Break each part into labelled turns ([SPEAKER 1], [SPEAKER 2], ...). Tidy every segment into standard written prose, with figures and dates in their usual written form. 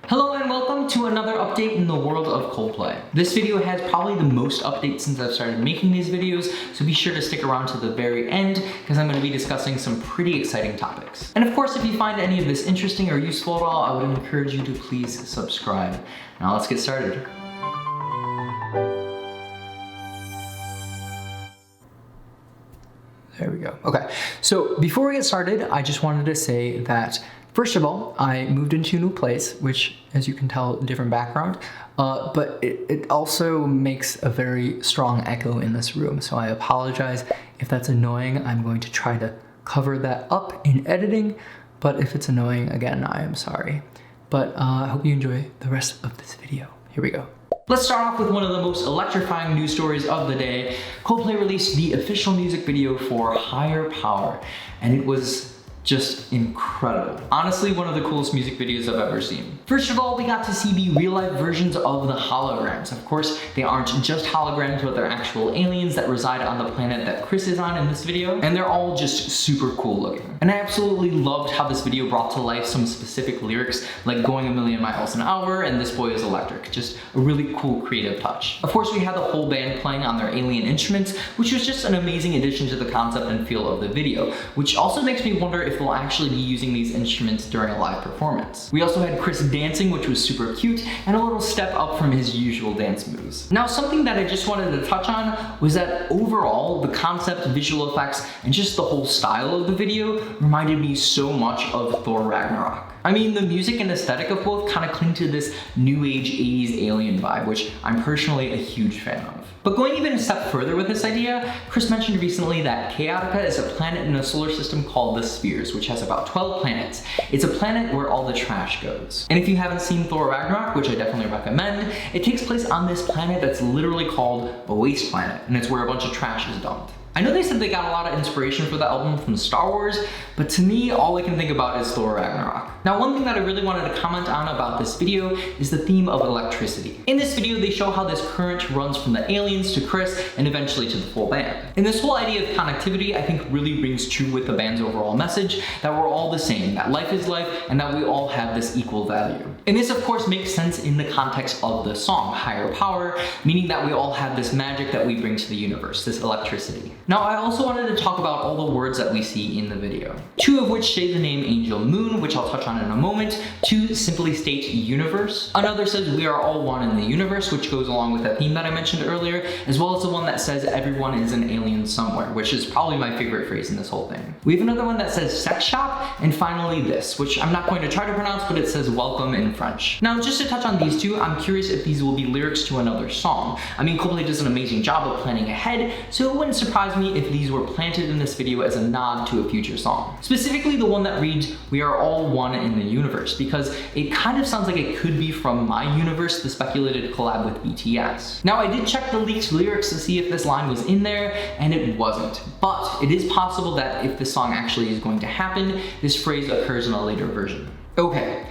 [SPEAKER 1] Hello and welcome to another update in the world of Coldplay. This video has probably the most updates since I've started making these videos, so be sure to stick around to the very end because I'm going to be discussing some pretty exciting topics. And of course, if you find any of this interesting or useful at all, I would encourage you to please subscribe. Now let's get started. There we go. Okay, so before we get started, I just wanted to say that first of all, I moved into a new place, which, as you can tell, different background, but it also makes a very strong echo in this room, so I apologize if that's annoying. I'm going to try to cover that up in editing, but if it's annoying, again, I am sorry. But I hope you enjoy the rest of this video. Here we go. Let's start off with one of the most electrifying news stories of the day. Coldplay released the official music video for Higher Power, and it was just incredible. Honestly, one of the coolest music videos I've ever seen. First of all, we got to see the real-life versions of the holograms. Of course, they aren't just holograms, but they're actual aliens that reside on the planet that Chris is on in this video, and they're all just super cool looking. And I absolutely loved how this video brought to life some specific lyrics, like going a million miles an hour and this boy is electric. Just a really cool creative touch. Of course, we had the whole band playing on their alien instruments, which was just an amazing addition to the concept and feel of the video, which also makes me wonder if we'll actually be using these instruments during a live performance. We also had Chris dancing, which was super cute, and a little step up from his usual dance moves. Now, something that I just wanted to touch on was that overall, the concept, visual effects, and just the whole style of the video reminded me so much of Thor Ragnarok. I mean, the music and aesthetic of both kind of cling to this new age 80s alien vibe, which I'm personally a huge fan of. But going even a step further with this idea, Chris mentioned recently that Chaotica is a planet in a solar system called the Spheres, which has about 12 planets. It's a planet where all the trash goes. And if you haven't seen Thor Ragnarok, which I definitely recommend, it takes place on this planet that's literally called a waste planet, and it's where a bunch of trash is dumped. I know they said they got a lot of inspiration for the album from Star Wars, but to me, all I can think about is Thor Ragnarok. Now, one thing that I really wanted to comment on about this video is the theme of electricity. In this video, they show how this current runs from the aliens to Chris and eventually to the full band. And this whole idea of connectivity, I think, really rings true with the band's overall message that we're all the same, that life is life, and that we all have this equal value. And this, of course, makes sense in the context of the song, Higher Power, meaning that we all have this magic that we bring to the universe, this electricity. Now, I also wanted to talk about all the words that we see in the video. Two of which say the name Angel Moon, which I'll touch on in a moment. Two simply state universe. Another says we are all one in the universe, which goes along with that theme that I mentioned earlier, as well as the one that says everyone is an alien somewhere, which is probably my favorite phrase in this whole thing. We have another one that says sex shop, and finally this, which I'm not going to try to pronounce, but it says welcome in French. Now, just to touch on these two, I'm curious if these will be lyrics to another song. I mean, Coldplay does an amazing job of planning ahead, so it wouldn't surprise me if these were planted in this video as a nod to a future song. Specifically the one that reads, "We are all one in the universe," because it kind of sounds like it could be from My Universe, the speculated collab with BTS. Now, I did check the leaked lyrics to see if this line was in there, and it wasn't. But it is possible that if this song actually is going to happen, this phrase occurs in a later version. Okay.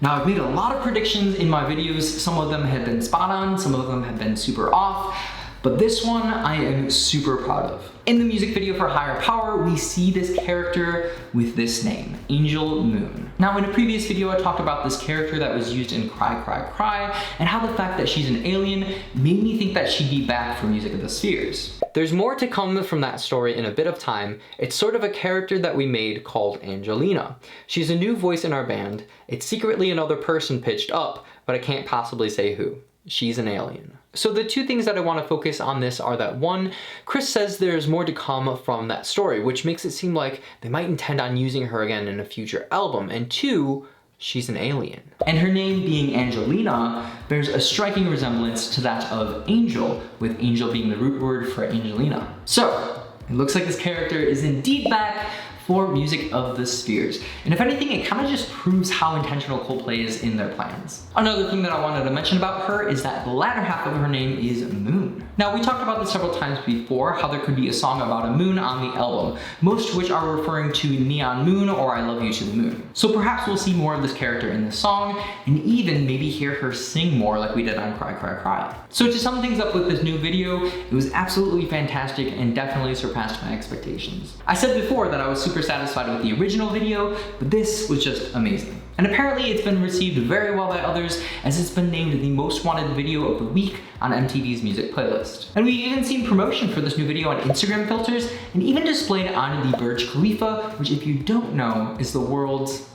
[SPEAKER 1] Now, I've made a lot of predictions in my videos. Some of them have been spot on, some of them have been super off, but this one I am super proud of. In the music video for Higher Power, we see this character with this name, Angel Moon. Now, in a previous video, I talked about this character that was used in Cry, Cry, Cry, and how the fact that she's an alien made me think that she'd be back for Music of the Spheres. There's more to come from that story in a bit of time. It's sort of a character that we made called Angelina. She's a new voice in our band. It's secretly another person pitched up, but I can't possibly say who. She's an alien. So the two things that I want to focus on this are that one, Chris says there's more to come from that story, which makes it seem like they might intend on using her again in a future album. And two, she's an alien. And her name being Angelina bears a striking resemblance to that of angel, with angel being the root word for Angelina. So it looks like this character is indeed back for Music of the Spheres. And if anything, it kind of just proves how intentional Coldplay is in their plans. Another thing that I wanted to mention about her is that the latter half of her name is Moon. Now, we talked about this several times before, how there could be a song about a moon on the album, most of which are referring to Neon Moon or I Love You to the Moon. So perhaps we'll see more of this character in the song, and even maybe hear her sing more like we did on Cry, Cry, Cry. So to sum things up with this new video, it was absolutely fantastic and definitely surpassed my expectations. I said before that I was super satisfied with the original video, but this was just amazing. And apparently it's been received very well by others, as it's been named the most wanted video of the week on MTV's music playlist. And we've even seen promotion for this new video on Instagram filters, and even displayed on the Burj Khalifa, which, if you don't know, is the world's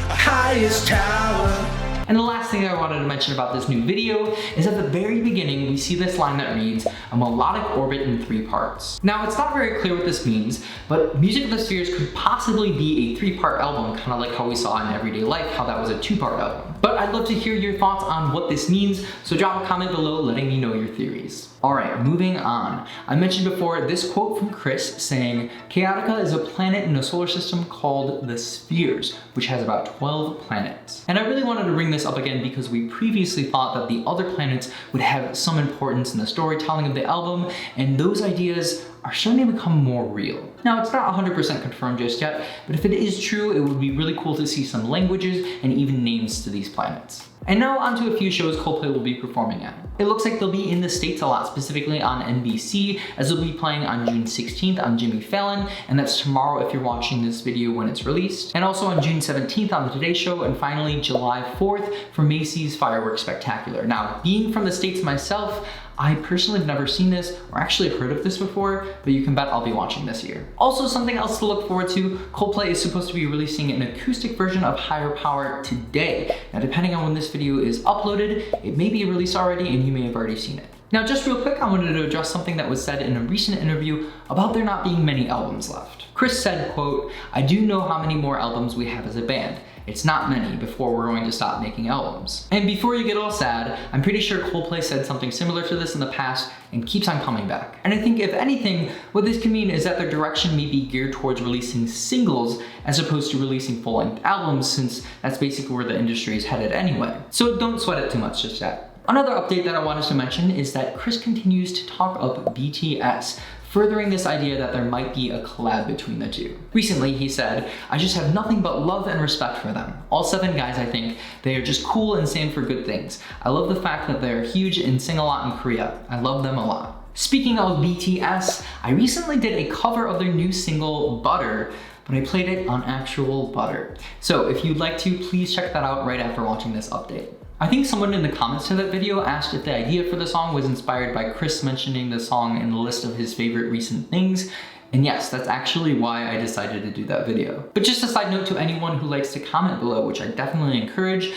[SPEAKER 1] highest tower. And the last thing I wanted to mention about this new video is at the very beginning we see this line that reads, "A melodic orbit in 3 parts." Now, it's not very clear what this means, but Music of the Spheres could possibly be a 3-part album, kind of like how we saw in Everyday Life, how that was a 2-part album. But I'd love to hear your thoughts on what this means, so drop a comment below letting me know your theories. Alright, moving on. I mentioned before this quote from Chris saying, "Chaotica is a planet in a solar system called the Spheres, which has about 12 planets." And I really wanted to bring this up again because we previously thought that the other planets would have some importance in the storytelling of the album, and those ideas are starting to become more real. Now, it's not 100% confirmed just yet, but if it is true, it would be really cool to see some languages and even names to these planets. And now onto a few shows Coldplay will be performing at. It looks like they'll be in the States a lot, specifically on NBC, as they'll be playing on June 16th on Jimmy Fallon, and that's tomorrow if you're watching this video when it's released, and also on June 17th on the Today Show, and finally July 4th for Macy's Fireworks Spectacular. Now, being from the States myself, I personally have never seen this or actually heard of this before, but you can bet I'll be watching this year. Also, something else to look forward to, Coldplay is supposed to be releasing an acoustic version of Higher Power today. Now, depending on when this video is uploaded, it may be released already and you may have already seen it. Now, just real quick, I wanted to address something that was said in a recent interview about there not being many albums left. Chris said, quote, "I do know how many more albums we have as a band. It's not many before we're going to stop making albums." And before you get all sad, I'm pretty sure Coldplay said something similar to this in the past and keeps on coming back. And I think if anything, what this can mean is that their direction may be geared towards releasing singles as opposed to releasing full-length albums, since that's basically where the industry is headed anyway. So don't sweat it too much just yet. Another update that I wanted to mention is that Chris continues to talk up BTS, furthering this idea that there might be a collab between the two. Recently, he said, "I just have nothing but love and respect for them. All 7 guys, I think, they are just cool and stand for good things. I love the fact that they're huge and sing a lot in Korea. I love them a lot." Speaking of BTS, I recently did a cover of their new single, Butter, but I played it on actual butter. So if you'd like to, please check that out right after watching this update. I think someone in the comments to that video asked if the idea for the song was inspired by Chris mentioning the song in the list of his favorite recent things. And yes, that's actually why I decided to do that video. But just a side note to anyone who likes to comment below, which I definitely encourage,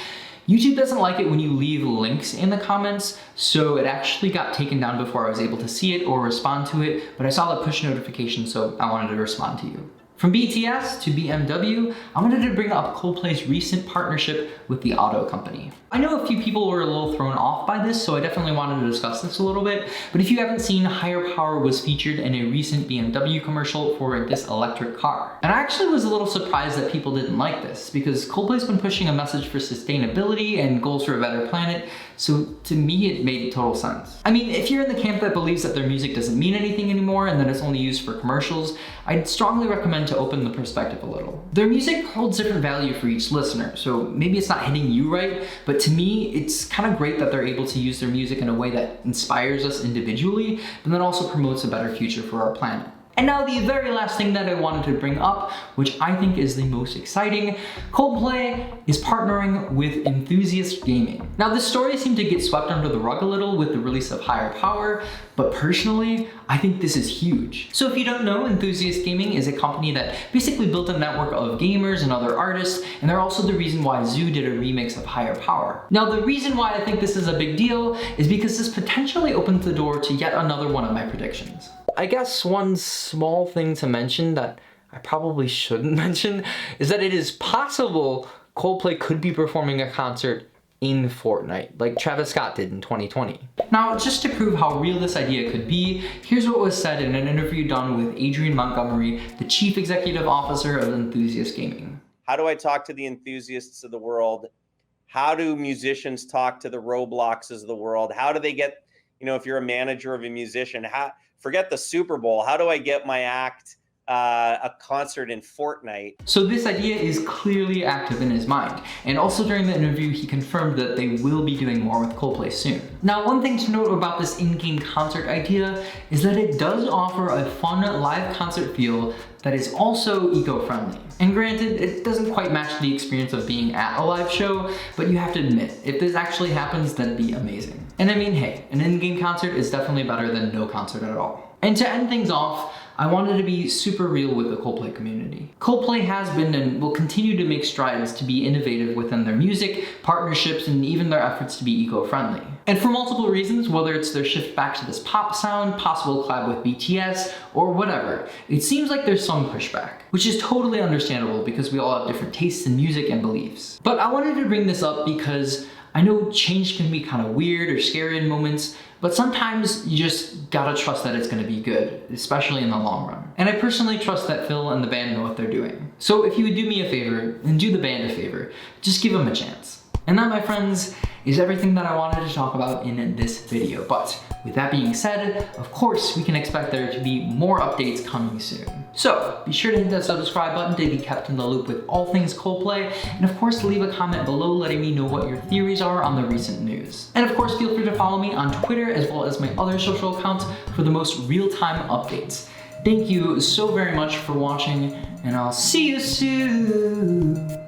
[SPEAKER 1] YouTube doesn't like it when you leave links in the comments, so it actually got taken down before I was able to see it or respond to it, but I saw the push notification, so I wanted to respond to you. From BTS to BMW, I wanted to bring up Coldplay's recent partnership with the auto company. I know a few people were a little thrown off by this, so I definitely wanted to discuss this a little bit, but if you haven't seen, Higher Power was featured in a recent BMW commercial for this electric car. And I actually was a little surprised that people didn't like this, because Coldplay's been pushing a message for sustainability and goals for a better planet, so to me it made total sense. I mean, if you're in the camp that believes that their music doesn't mean anything anymore and that it's only used for commercials, I'd strongly recommend to open the perspective a little. Their music holds different value for each listener, so maybe it's not hitting you right, but to me, it's kind of great that they're able to use their music in a way that inspires us individually, but then also promotes a better future for our planet. And now the very last thing that I wanted to bring up, which I think is the most exciting, Coldplay is partnering with Enthusiast Gaming. Now this story seemed to get swept under the rug a little with the release of Higher Power, but personally, I think this is huge. So if you don't know, Enthusiast Gaming is a company that basically built a network of gamers and other artists, and they're also the reason why Zoo did a remix of Higher Power. Now the reason why I think this is a big deal is because this potentially opens the door to yet another one of my predictions. I guess one small thing to mention that I probably shouldn't mention is that it is possible Coldplay could be performing a concert in Fortnite, like Travis Scott did in 2020. Now, just to prove how real this idea could be, here's what was said in an interview done with Adrian Montgomery, the Chief Executive Officer of Enthusiast Gaming.
[SPEAKER 2] How do I talk to the enthusiasts of the world? How do musicians talk to the Robloxes of the world? How do they get, if you're a manager of a musician, forget the Super Bowl, how do I get my act a concert in Fortnite.
[SPEAKER 1] So this idea is clearly active in his mind, and also during the interview he confirmed that they will be doing more with Coldplay soon. Now, one thing to note about this in-game concert idea is that it does offer a fun live concert feel that is also eco-friendly. And granted, it doesn't quite match the experience of being at a live show, but you have to admit, if this actually happens, that'd be amazing. And I mean, hey, an in-game concert is definitely better than no concert at all. And to end things off, I wanted to be super real with the Coldplay community. Coldplay has been and will continue to make strides to be innovative within their music, partnerships, and even their efforts to be eco-friendly. And for multiple reasons, whether it's their shift back to this pop sound, possible collab with BTS, or whatever, it seems like there's some pushback, which is totally understandable because we all have different tastes in music and beliefs. But I wanted to bring this up because I know change can be kind of weird or scary in moments, but sometimes you just gotta trust that it's gonna be good, especially in the long run. And I personally trust that Phil and the band know what they're doing. So if you would do me a favor, and do the band a favor, just give them a chance. And that, my friends, is everything that I wanted to talk about in this video. But with that being said, of course, we can expect there to be more updates coming soon. So be sure to hit that subscribe button to be kept in the loop with all things Coldplay, and of course leave a comment below letting me know what your theories are on the recent news. And of course feel free to follow me on Twitter as well as my other social accounts for the most real-time updates. Thank you so very much for watching, and I'll see you soon.